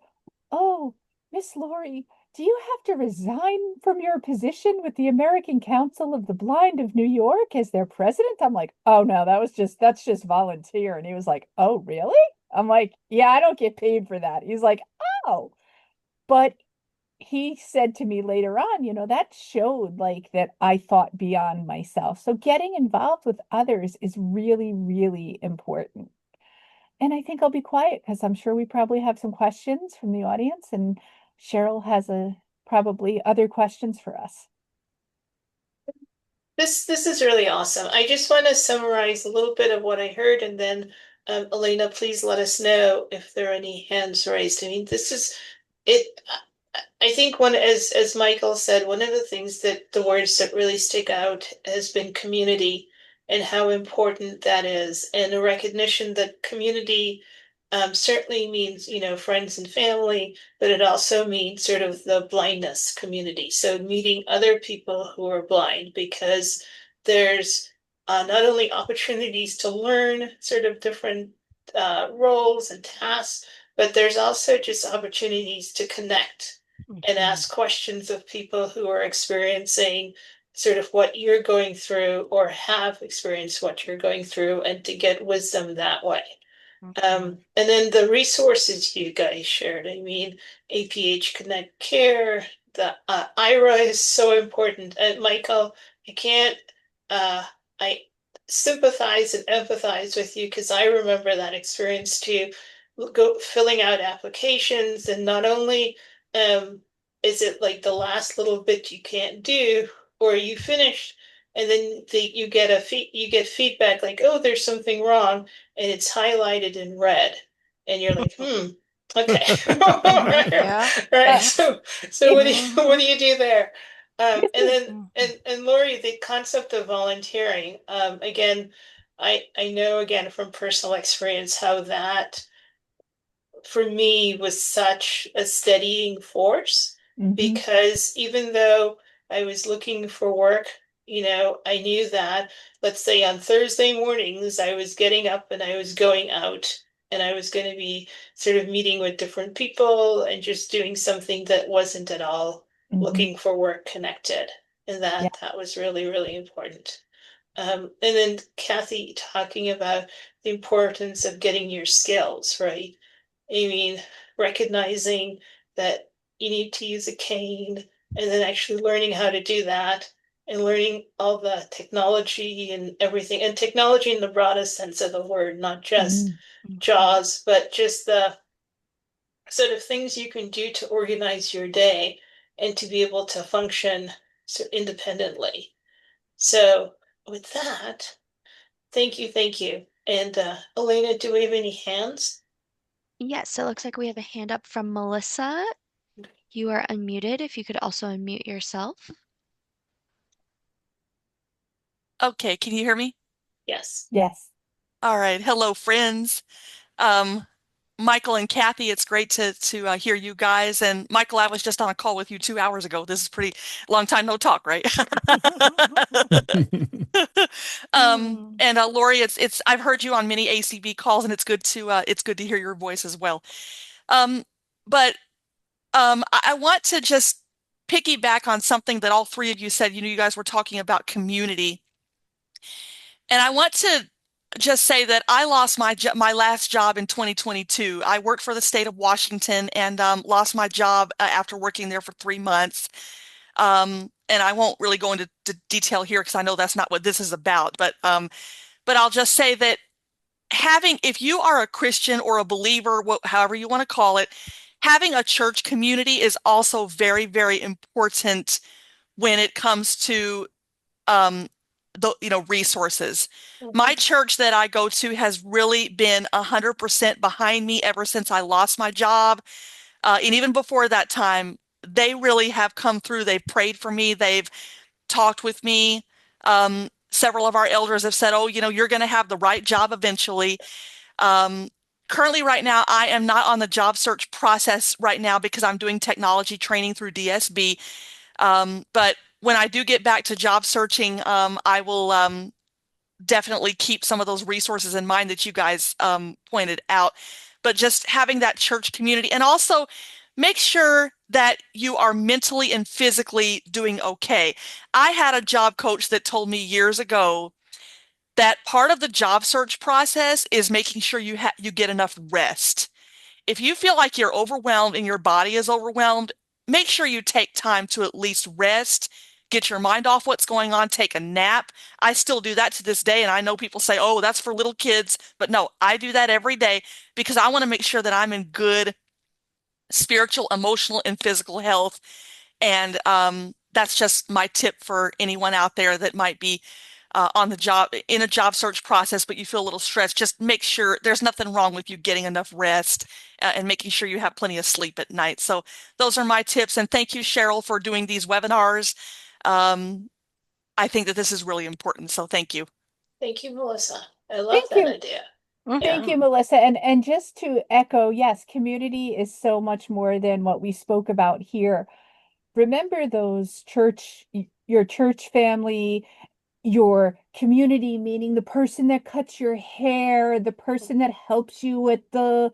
oh, Miss Laurie, do you have to resign from your position with the American Council of the Blind of New York as their president? I'm like, oh no, that's just volunteer. And he was like, oh, really? I'm like, yeah, I don't get paid for that. He's like, oh, but he said to me later on, that showed like that I thought beyond myself. So getting involved with others is really, really important. And I think I'll be quiet because I'm sure we probably have some questions from the audience, and Cheryl has probably other questions for us. This is really awesome. I just want to summarize a little bit of what I heard, and then Elena, please let us know if there are any hands raised. I mean, this is it. I think as Michael said, one of the things that the words that really stick out has been community and how important that is, and a recognition that community certainly means, friends and family, but it also means sort of the blindness community. So meeting other people who are blind, because there's not only opportunities to learn sort of different roles and tasks, but there's also just opportunities to connect and ask questions of people who are experiencing sort of what you're going through or have experienced what you're going through, and to get wisdom that way. And then the resources you guys shared, I mean, APH Connect Care, the IRA is so important. And Michael, I can't, I sympathize and empathize with you because I remember that experience too. Go filling out applications, and not only is it like the last little bit you can't do, or you finish, and then you get you get feedback like, oh, there's something wrong, and it's highlighted in red, and you're like, okay, Yeah. right. Uh, So it, what do you do there? this And is, then and Lori, the concept of volunteering. Again, I know again from personal experience how that for me was such a steadying force, mhm, because even though I was looking for work, I knew that, let's say on Thursday mornings, I was getting up and I was going out and I was going to be sort of meeting with different people and just doing something that wasn't at all mhm, looking for work connected. And yeah, that was really, really important. And then Kathy talking about the importance of getting your skills, right? I mean, recognizing that you need to use a cane and then actually learning how to do that and learning all the technology and everything, and technology in the broadest sense of the word, not just mm, JAWS, but just the sort of things you can do to organize your day and to be able to function so independently. So with that, thank you, thank you. And Elena, do we have any hands? Yes, it looks like we have a hand up from Melissa. You are unmuted. If you could also unmute yourself. Okay, can you hear me? Yes. yes. All right. Hello, friends. Um, Michael and Kathy, it's great to hear you guys. And Michael, I was just on a call with you 2 hours ago. This is pretty long time no talk, right? And Lori, it's I've heard you on many ACB calls, and it's good to hear your voice as well. Um, but I want to just piggyback on something that all three of you said. You guys were talking about community. And I want to just say that I lost my last job in 2022. I worked for the state of Washington and lost my job after working there for 3 months. And I won't really go into detail here because I know that's not what this is about. But I'll just say that if you are a Christian or a believer, however you want to call it, having a church community is also very, very important when it comes to um, resources. My church that I go to has really been 100% behind me ever since I lost my job. And even before that time, they really have come through. They've prayed for me. They've talked with me. Several of our elders have said, oh, you're going to have the right job eventually. Um, Currently, right now, I am not on the job search process right now because I'm doing technology training through DSB. But when I do get back to job searching, I will definitely keep some of those resources in mind that you guys pointed out. But just having that church community, and also make sure that you are mentally and physically doing okay. I had a job coach that told me years ago that part of the job search process is making sure you get enough rest. If you feel like you're overwhelmed and your body is overwhelmed, make sure you take time to at least rest, get your mind off what's going on, take a nap. I still do that to this day. And I know people say, oh, that's for little kids. But no, I do that every day because I want to make sure that I'm in good spiritual, emotional, and physical health. And that's just my tip for anyone out there that might be on the job in a job search process, but you feel a little stressed. Just make sure there's nothing wrong with you getting enough rest and making sure you have plenty of sleep at night. So those are my tips. And thank you, Cheryl, for doing these webinars. Um, I think that this is really important. So thank you. Thank you, Melissa. I love Thank that you. idea. Yeah. Thank you, Melissa. And just to echo, yes, community is so much more than what we spoke about here. Remember your church family, your community, meaning the person that cuts your hair, the person that helps you at the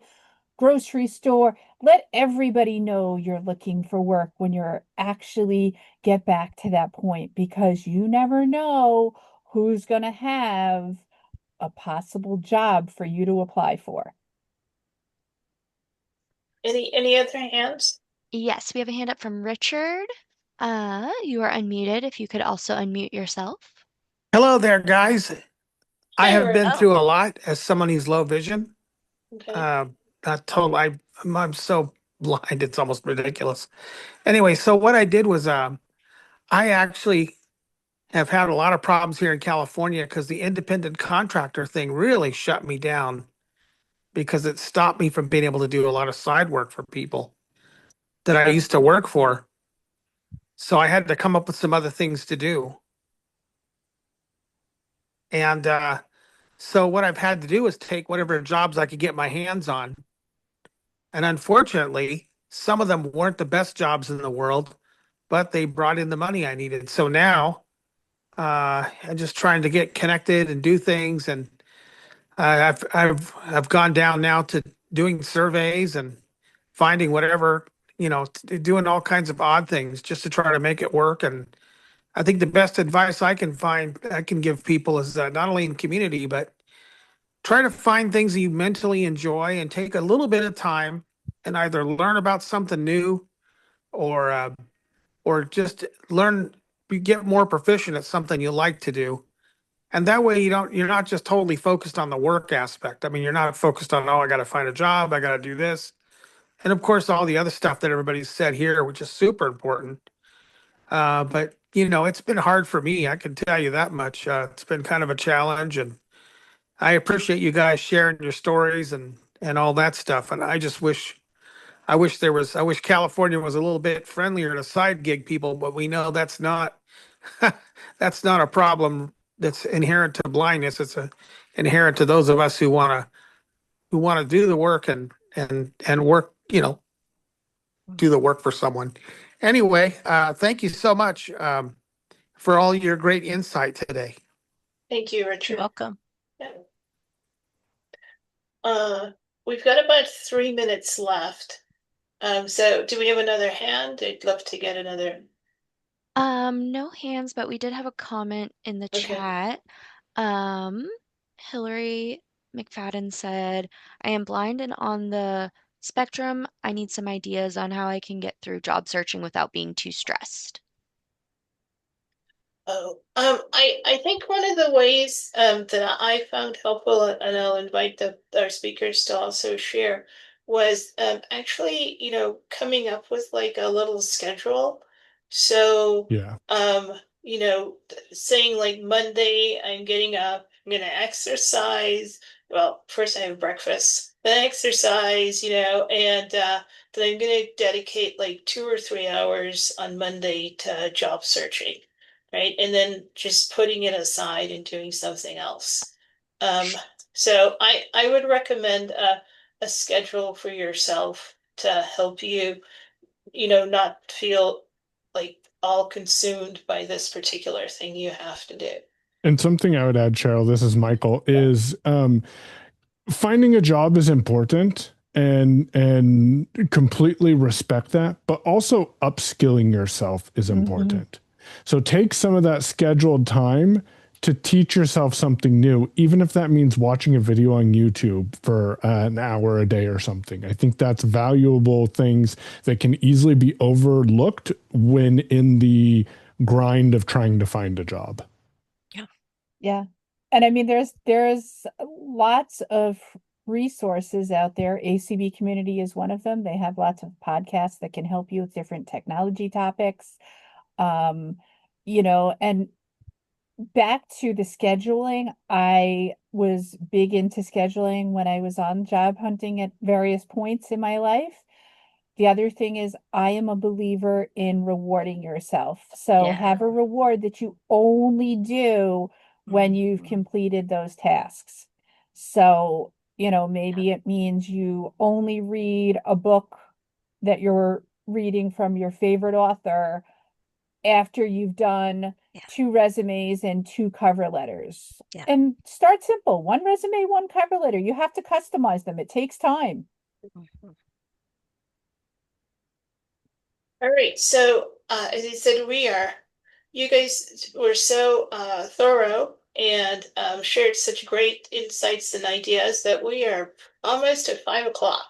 grocery store. Let everybody know you're looking for work when you're actually get back to that point, because you never know who's going to have a possible job for you to apply for. Any other hands? Yes, we have a hand up from Richard. You are unmuted. If you could also unmute yourself. Hello there, guys. I Hey, have Rick. been Oh, through a lot as someone who's low vision. Okay. Uh, not total. I'm so blind, it's almost ridiculous. Anyway, so what I did was I actually have had a lot of problems here in California because the independent contractor thing really shut me down because it stopped me from being able to do a lot of side work for people that I used to work for. So I had to come up with some other things to do. And so what I've had to do is take whatever jobs I could get my hands on. And unfortunately, some of them weren't the best jobs in the world, but they brought in the money I needed. So now I'm just trying to get connected and do things. And I've gone down now to doing surveys and finding whatever, doing all kinds of odd things just to try to make it work. And I think the best advice I can give people is not only in community, but try to find things that you mentally enjoy and take a little bit of time and either learn about something new or just learn get more proficient at something you like to do. And that way you're not just totally focused on the work aspect. I mean, you're not focused on, oh, I got to find a job, I got to do this. And of course all the other stuff that everybody's said here, which is super important. But it's been hard for me, I can tell you that much. It's been kind of a challenge, and I appreciate you guys sharing your stories and all that stuff. And I wish California was a little bit friendlier to side gig people, but we know that's not that's not a problem that's inherent to blindness. It's inherent to those of us who want to do the work and work, do the work for someone. Anyway, thank you so much for all your great insight today. Thank you, you're Richard. welcome. Yeah. We've got about 3 minutes left. So do we have another hand? I'd love to get another. No hands, but we did have a comment in the Okay. chat. Hillary McFadden said, I am blind and on the spectrum. I need some ideas on how I can get through job searching without being too stressed. Oh, I think one of the ways that I found helpful, and I'll invite our speakers to also share, was actually, coming up with like a little schedule. So, Yeah. saying like Monday, I'm getting up, I'm gonna exercise. Well, first I have breakfast, then exercise, and then I'm gonna dedicate like 2 or 3 hours on Monday to job searching, right? And then just putting it aside and doing something else. So I would recommend a schedule for yourself to help you, not feel like all consumed by this particular thing you have to do. And something I would add, Cheryl, this is Michael, is finding a job is important and completely respect that, but also upskilling yourself is important. So take some of that scheduled time to teach yourself something new, even if that means watching a video on YouTube for an hour a day or something. I think that's valuable things that can easily be overlooked when in the grind of trying to find a job. Yeah. And I mean, there's lots of resources out there. ACB Community is one of them. They have lots of podcasts that can help you with different technology topics. And back to the scheduling, I was big into scheduling when I was on job hunting at various points in my life. The other thing is I am a believer in rewarding yourself. So Yeah. have a reward that you only do when you've completed those tasks. So, maybe it means you only read a book that you're reading from your favorite author after you've done Yeah. 2 resumes and 2 cover letters. Yeah. And start simple. 1 resume, 1 cover letter. You have to customize them. It takes time. All right. So, as I said, you guys were so thorough and shared such great insights and ideas that we are almost at 5 o'clock.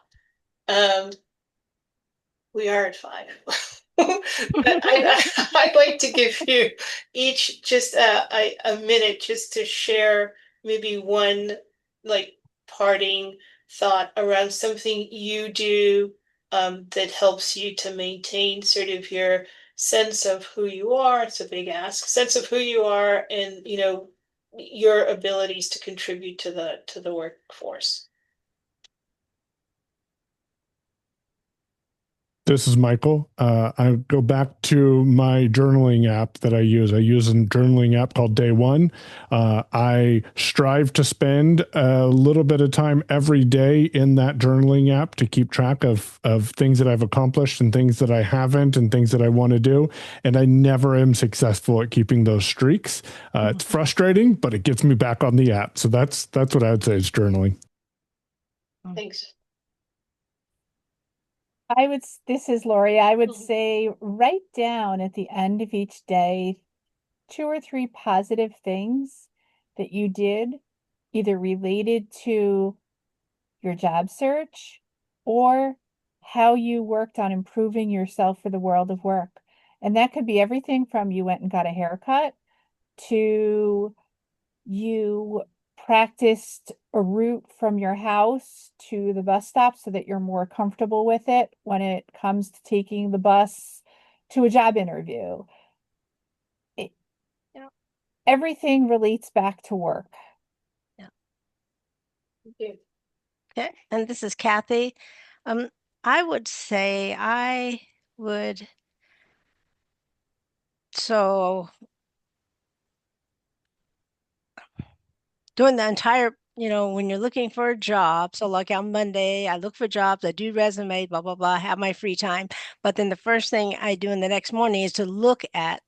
Um, We are at 5. But I'd like to give you each just a minute just to share maybe one like parting thought around something you do that helps you to maintain sort of your sense of who you are. It's a big ask, sense of who you are and your abilities to contribute to the workforce. This is Michael. I go back to my journaling app that I use. I use a journaling app called Day One. I strive to spend a little bit of time every day in that journaling app to keep track of things that I've accomplished and things that I haven't and things that I want to do. And I never am successful at keeping those streaks. It's frustrating, but it gets me back on the app. So that's what I would say is journaling. Thanks. This is Lori. I would say write down at the end of each day 2 or 3 positive things that you did, either related to your job search or how you worked on improving yourself for the world of work. And that could be everything from you went and got a haircut to you practiced a route from your house to the bus stop so that you're more comfortable with it when it comes to taking the bus to a job interview. Everything relates back to work. Okay, and this is Kathy. I would say doing the entire, when you're looking for a job. So like on Monday, I look for jobs, I do resume, blah, blah, blah, have my free time. But then the first thing I do in the next morning is to look at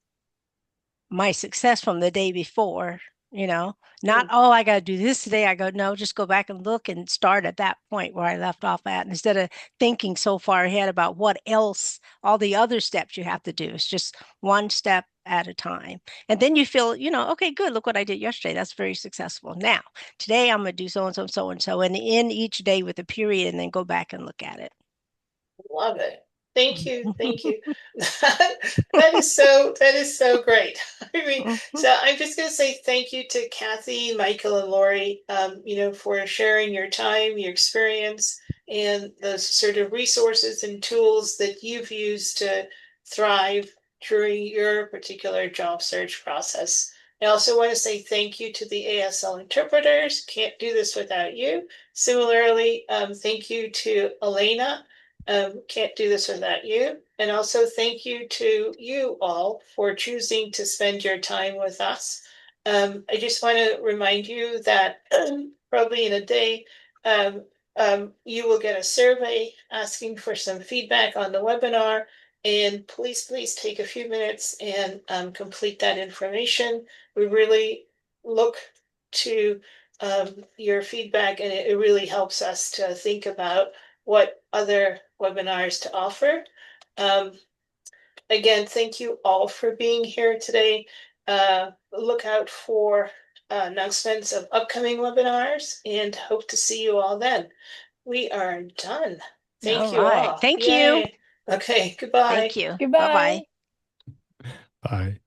my success from the day before, not, oh, I got to do this today. I go, no, just go back and look and start at that point where I left off at, instead of thinking so far ahead about what else, all the other steps you have to do. It's just one step at a time. And then you feel, okay, good. Look what I did yesterday. That's very successful. Now, today I'm going to do so-and-so, so-and-so, and end each day with a period and then go back and look at it. Love it. Thank you. Thank you. That is so great. I mean, so I'm just going to say thank you to Kathy, Michael, and Lori, for sharing your time, your experience, and the sort of resources and tools that you've used to thrive during your particular job search process. I also want to say thank you to the ASL interpreters. Can't do this without you. Similarly, thank you to Elena. Can't do this without you. And also thank you to you all for choosing to spend your time with us. I just want to remind you that probably in a day, you will get a survey asking for some feedback on the webinar. And please take a few minutes and complete that information. We really look to your feedback, and it really helps us to think about what other webinars to offer. Again, thank you all for being here today. Look out for announcements of upcoming webinars and hope to see you all then. We are done. Thank you all. Thank Yay. you. Okay, goodbye. Thank you. Goodbye. Bye-bye. Bye.